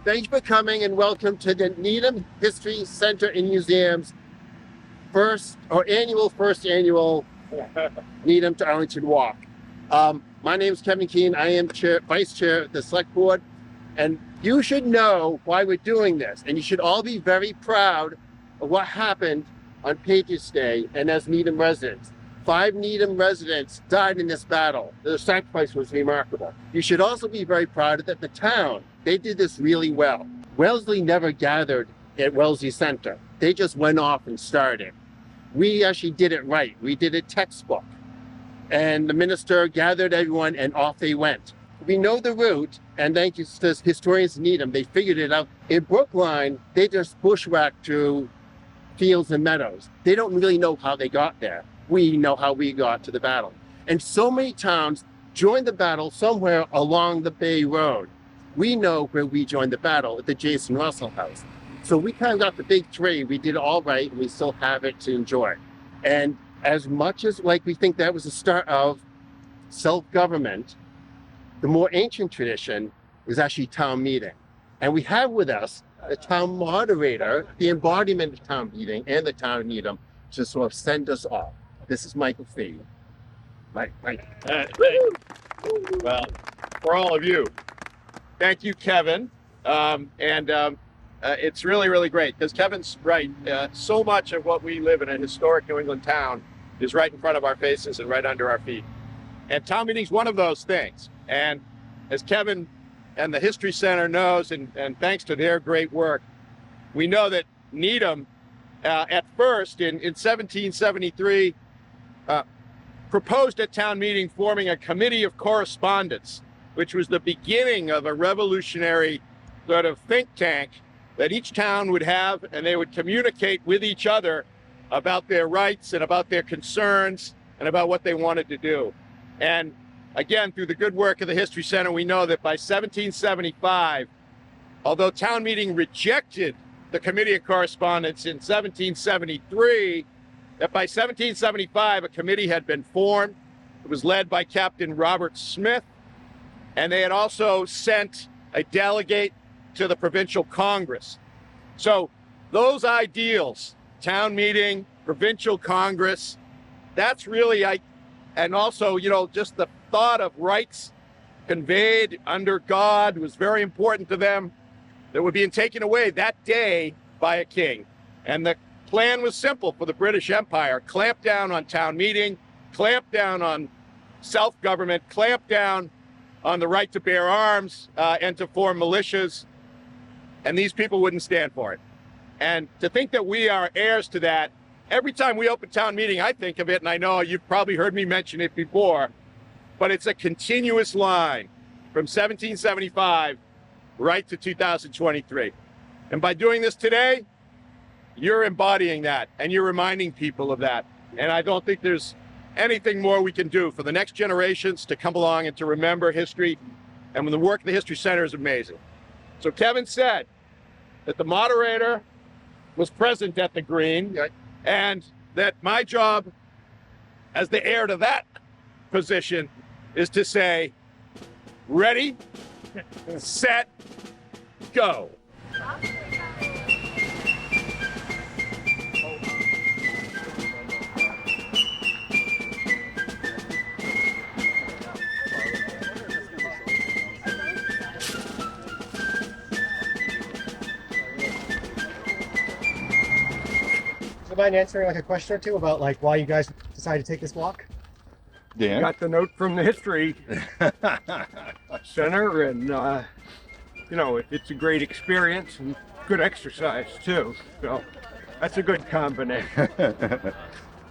Thank you for coming and welcome to the Needham History Center and Museum's first annual Needham2Arlington Walk. My name is Kevin Keene. I am Vice Chair of the Select Board, and you should know why we're doing this, and you should all be very proud of what happened on Patriots Day and as Needham residents. 5 Needham residents died in this battle. The sacrifice was remarkable. You should also be very proud that the town, they did this really well. Wellesley never gathered at Wellesley Center. They just went off and started. We actually did it right. We did a textbook. And the minister gathered everyone and off they went. We know the route, and thank you to historians in Needham, they figured it out. In Brookline, they just bushwhacked through fields and meadows. They don't really know how they got there. We know how we got to the battle. And so many towns joined the battle somewhere along the Bay Road. We know where we joined the battle, at the Jason Russell House. So we kind of got the big three. We did it all right, and we still have it to enjoy. And as much as we think that was the start of self-government, the more ancient tradition is actually town meeting. And we have with us the town moderator, the embodiment of town meeting and the town of Needham, to sort of send us off. This is Michael Fee. Mike. Well, for all of you, thank you, Kevin. It's really, really great because Kevin's right. So much of what we live in a historic New England town is right in front of our faces and right under our feet. And town meeting's one of those things. And as Kevin and the History Center knows, and thanks to their great work, we know that Needham, at first in 1773, proposed at town meeting forming a committee of correspondence, which was the beginning of a revolutionary sort of think tank that each town would have, and they would communicate with each other about their rights and about their concerns and about what they wanted to do. And again, through the good work of the History Center, we know that by 1775, although town meeting rejected the Committee of Correspondence in 1773, that by 1775, a committee had been formed. It was led by Captain Robert Smith, and they had also sent a delegate to the provincial Congress. So those ideals, town meeting, provincial Congress, that's really, and also, just the thought of rights conveyed under God was very important to them, that were being taken away that day by a king. And the plan was simple for the British Empire: clamp down on town meeting, clamp down on self-government, clamp down on the right to bear arms and to form militias. And these people wouldn't stand for it. And to think that we are heirs to that, every time we open town meeting, I think of it, and I know you've probably heard me mention it before, but it's a continuous line from 1775 right to 2023. And by doing this today, you're embodying that, and you're reminding people of that. And I don't think there's anything more we can do for the next generations to come along and to remember history. And the work of the History Center is amazing. So Kevin said that the moderator was present at the Green, and that my job as the heir to that position is to say, ready, set, go. Do you mind answering a question or two about why you guys decided to take this walk? Dan? Got the note from the History Center, and it's a great experience and good exercise too. So that's a good combination.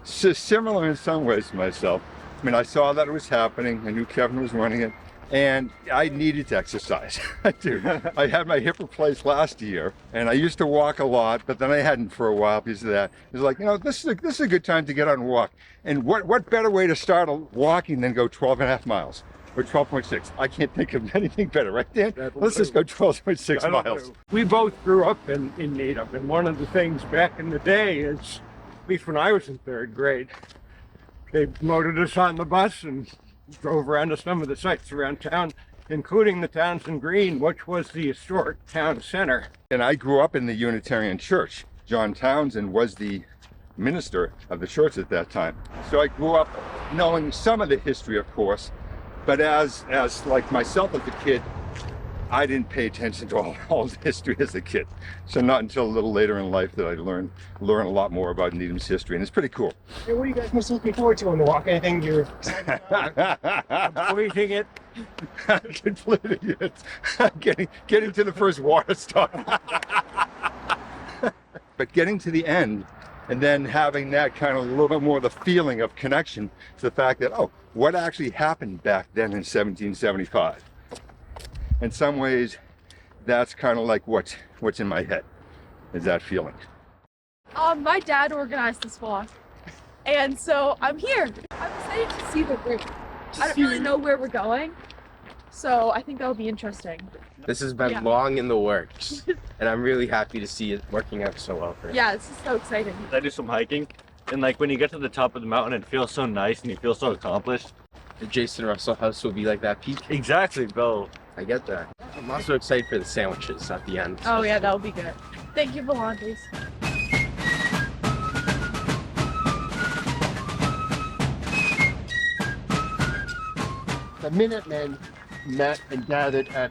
So similar in some ways to myself. I mean, I saw that it was happening. I knew Kevin was running it, and I needed to exercise. I do. I had my hip replaced last year, and I used to walk a lot, but then I hadn't for a while because of that. It was like, this is a good time to get out and walk. And what better way to start walking than go 12.5 miles or 12.6? I can't think of anything better, right, Dan? Let's just go 12.6 miles. We both grew up in Needham, and one of the things back in the day is, at least when I was in 3rd grade, they loaded us on the bus and drove around to some of the sites around town including the Townsend Green, which was the historic town center. And I grew up in the Unitarian Church. John Townsend was the minister of the church at that time. So I grew up knowing some of the history, of course, but as like myself as a kid, I didn't pay attention to all the history as a kid. So not until a little later in life that I learn a lot more about Needham's history, and it's pretty cool. Hey, what are you guys most looking forward to on the walk? Anything you're excited about? Completing it. Completing it. getting to the first water stop. But getting to the end and then having that kind of a little bit more of the feeling of connection to the fact that, oh, what actually happened back then in 1775? In some ways, that's kind of like what's in my head, is that feeling. My dad organized this walk, and so I'm here. I'm excited to see the route. I don't really know where we're going, so I think that'll be interesting. This has been long in the works, and I'm really happy to see it working out so well for us. Yeah, this is so exciting. I do some hiking, and like when you get to the top of the mountain, it feels so nice and you feel so accomplished. The Jason Russell House will be like that peak. Exactly, Bill. I get that. I'm also excited for the sandwiches at the end. Oh yeah, that'll be good. Thank you, Volantes. The Minutemen met and gathered at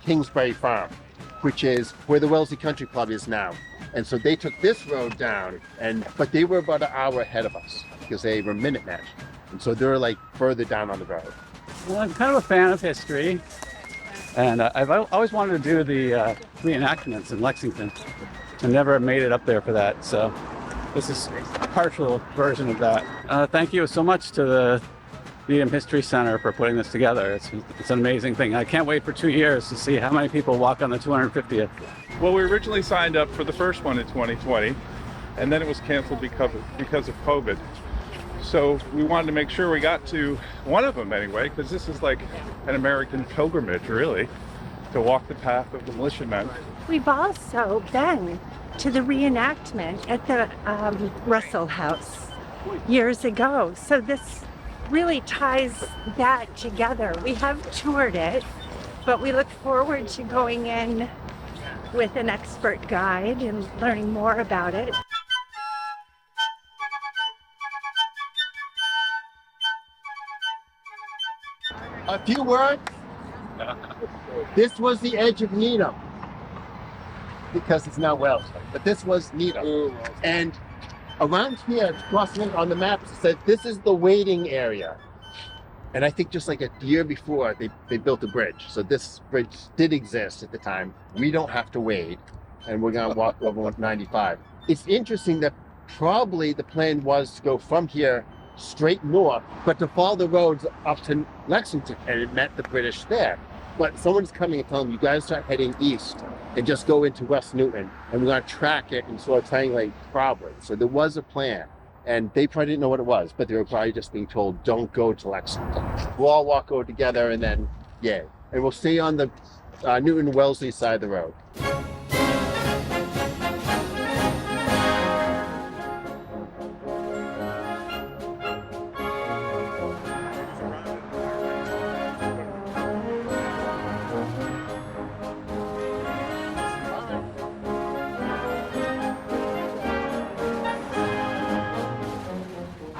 Kingsbury Farm, which is where the Wellesley Country Club is now. And so they took this road down, but they were about an hour ahead of us because they were Minutemen. And so they're like further down on the road. Well, I'm kind of a fan of history, and I've always wanted to do the reenactments in Lexington. I never made it up there for that, so this is a partial version of that. Thank you so much to the Needham History Center for putting this together. It's an amazing thing. I can't wait for 2 years to see how many people walk on the 250th. Well, we originally signed up for the first one in 2020, and then it was canceled because of COVID. So we wanted to make sure we got to one of them anyway, because this is like an American pilgrimage, really, to walk the path of the militiamen. We've also been to the reenactment at the Russell House years ago. So this really ties that together. We have toured it, but we look forward to going in with an expert guide and learning more about it. A few words. This was the edge of Needham, because it's now Wells, but this was Needham. And around here, crossing on the map, it said this is the waiting area. And I think just like a year before, they built a bridge. So this bridge did exist at the time. We don't have to wait, and we're gonna walk over 95. It's interesting that probably the plan was to go from here straight north, but to follow the roads up to Lexington, and it met the British there. But someone's coming and telling them, you guys start heading east and just go into West Newton, and we're gonna track it and sort of triangulate probably. So there was a plan, and they probably didn't know what it was, but they were probably just being told, don't go to Lexington. We'll all walk over together, and then, yeah. And we'll stay on the Newton-Wellesley side of the road.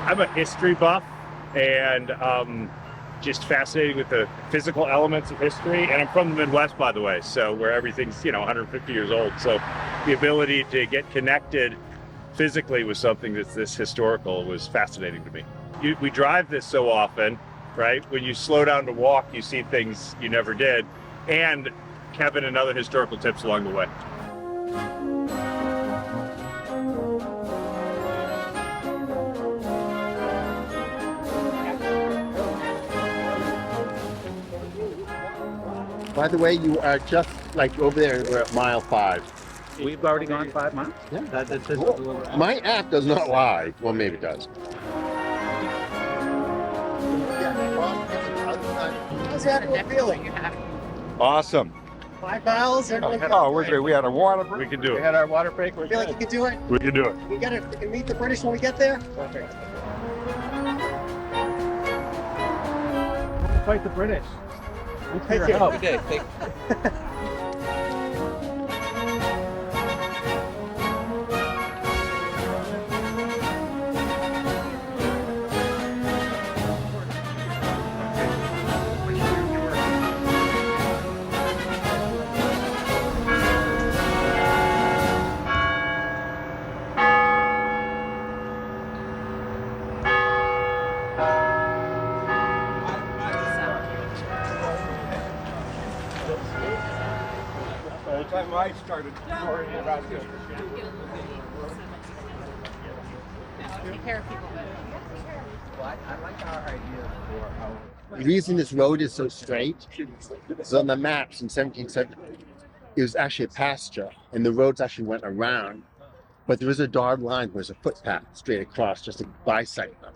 I'm a history buff and just fascinated with the physical elements of history. And I'm from the Midwest, by the way, so where everything's 150 years old. So the ability to get connected physically with something that's this historical was fascinating to me. We drive this so often, right? When you slow down to walk, you see things you never did. And Kevin and other historical tips along the way. By the way, you are just like over there, we're at mile 5. We've already gone 5 miles? Yeah. Cool. My app does not lie. Well, maybe it does. How's that feeling? Awesome. 5 miles? Oh, we're good. We had a water break. We can do We it. had our water break. We're Feel like you can do it? We can do it. We got it. We can meet the British when we get there? Perfect. Fight the British. Thank you. Okay, thank By the time I started worrying about this. Take care of people. I like our idea for how. The reason this road is so straight is on the maps in 1770, it was actually a pasture, and the roads actually went around, but there was a dotted line, there was a footpath straight across just to bisect them.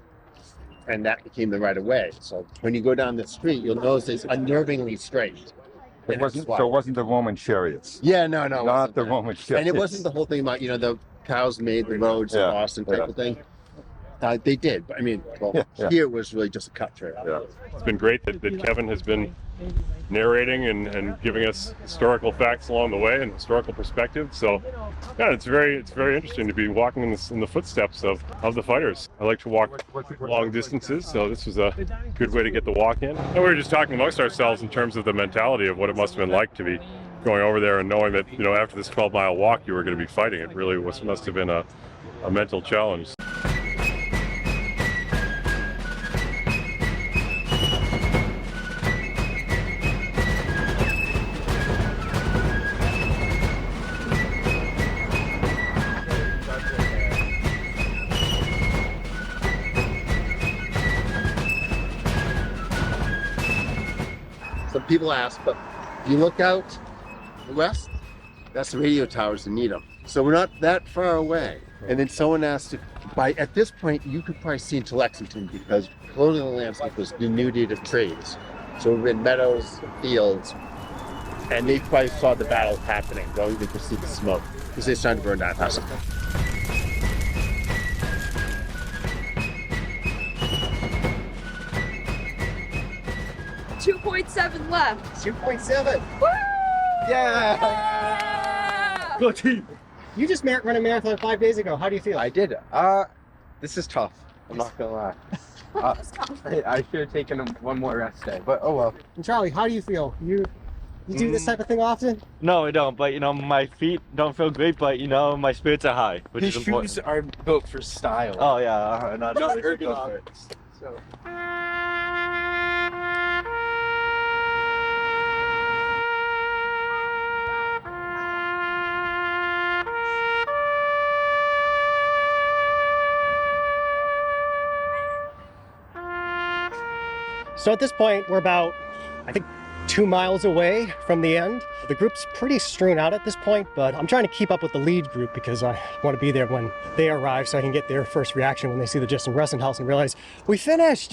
And that became the right of way. So when you go down the street, you'll notice it's unnervingly straight. It wasn't, so it wasn't the Roman chariots. Yeah, no, it Not wasn't the that. Roman chariots. And it wasn't the whole thing about, the cows made the roads in Yeah, Boston type of thing. They did, but I mean, here it was really just a cut through. Yeah. It's been great that Kevin has been narrating and giving us historical facts along the way and historical perspective. So, yeah, it's very interesting to be walking in the footsteps of the fighters. I like to walk long distances, so this was a good way to get the walk in. And we were just talking amongst ourselves in terms of the mentality of what it must have been like to be going over there and knowing that after this 12-mile walk you were going to be fighting. It really must have been a mental challenge. Some people ask, but if you look out west, that's the radio towers in Needham. So we're not that far away. And then someone asked at this point, you could probably see into Lexington because closing the landscape was denuded of trees. So we're in meadows, fields, and they probably saw the battle happening. Don't even see the smoke because they started to burn down houses. 2.7 left. 2.7. Woo! Yeah! Go team! You just ran a marathon 5 days ago. How do you feel? I did. This is tough. I'm not gonna lie. I should have taken one more rest day, but oh well. And Charlie, how do you feel? You do this type of thing often? No, I don't. But my feet don't feel great. But my spirits are high, which His is important. shoes are built for style. Oh yeah, not ergonomics. So. So at this point, we're about, I think, 2 miles away from the end. The group's pretty strewn out at this point, but I'm trying to keep up with the lead group because I want to be there when they arrive so I can get their first reaction when they see the Justin Russell House and realize, we finished!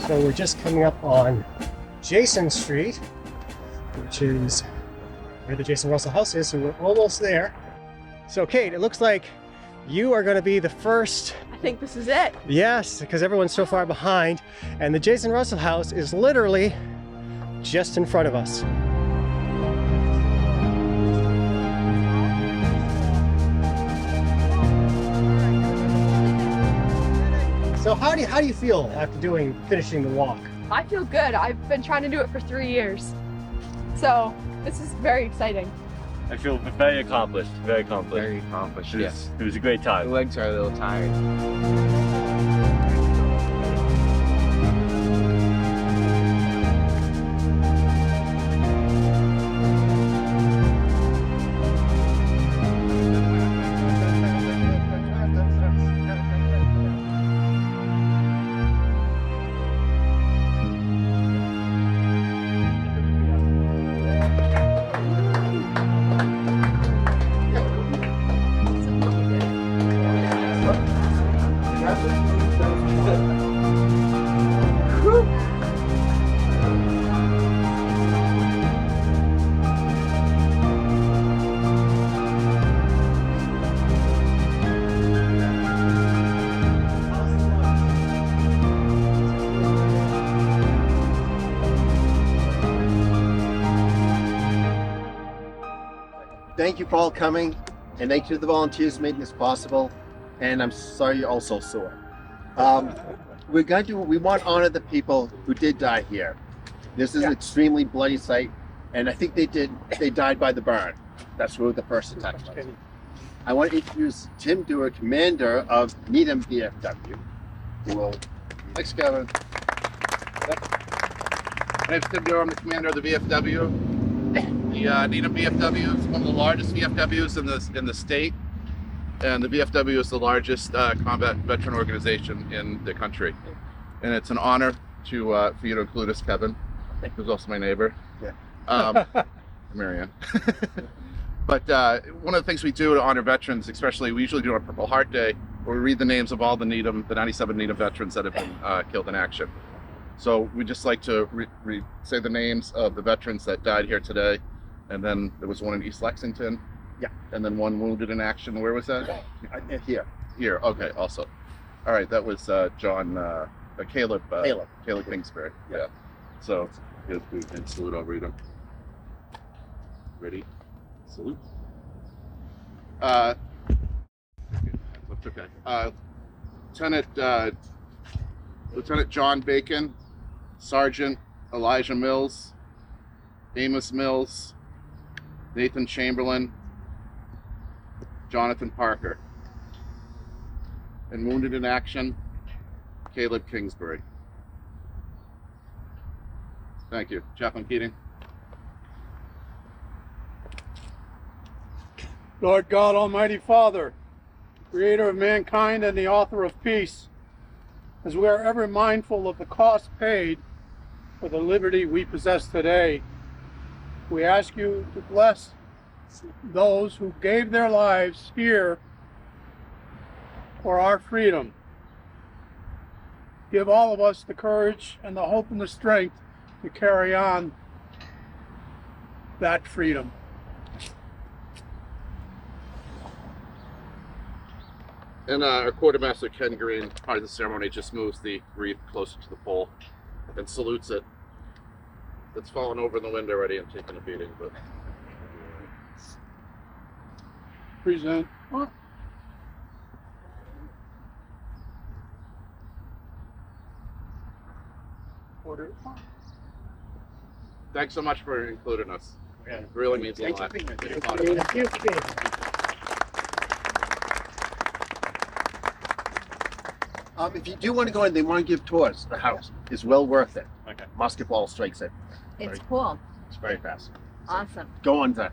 So we're just coming up on Jason Street, which is where the Jason Russell House is, so we're almost there. So Kate, it looks like you are going to be the first. I think this is it. Yes, because everyone's so far behind, and the Jason Russell House is literally just in front of us. So how do you feel after finishing the walk? I feel good. I've been trying to do it for 3 years. So this is very exciting. I feel very accomplished. Very accomplished. Very accomplished, Yes. It was a great time. My legs are a little tired. thank you for all coming, and thank you to the volunteers making this possible. And I'm sorry you're all so sore. We want to honor the people who did die here. This is an extremely bloody site, and I think they died by the burn. That's where the first attack was. I want to introduce Tim Dewar, commander of Needham VFW. Thanks, Kevin. My name's Tim Dewar. I'm the commander of the VFW. The Needham VFW is one of the largest VFWs in the state, and the VFW is the largest combat veteran organization in the country. And it's an honor for you to include us, Kevin, who's also my neighbor. Yeah. Marianne. But one of the things we do to honor veterans, especially, we usually do on Purple Heart Day, where we read the names of all the 97 Needham veterans that have been killed in action. So we just like to say the names of the veterans that died here today. And then there was one in East Lexington. Yeah. And then one wounded in action. Where was that? Here. Here. Okay. Also. All right. That was Caleb. Caleb Kingsbury. Yeah. So here's and salute. I'll read them. Ready? Salute. Okay. Lieutenant John Bacon, Sergeant Elijah Mills, Amos Mills, Nathan Chamberlain, Jonathan Parker, and wounded in action, Caleb Kingsbury. Thank you. Chaplain Keating. Lord God, Almighty Father, creator of mankind and the author of peace, as we are ever mindful of the cost paid for the liberty we possess today, we ask you to bless those who gave their lives here for our freedom. Give all of us the courage and the hope and the strength to carry on that freedom. And our quartermaster, Ken Green, part of the ceremony, just moves the wreath closer to the pole and salutes it. It's fallen over in the wind already and taken a beating, but... Present. Order. Thanks so much for including us. It really means a lot. If you do want to go in, they want to give tours. The house is well worth it. Okay. Musket ball strikes it. It's cool. It's very fast. Awesome. Go on, Zach.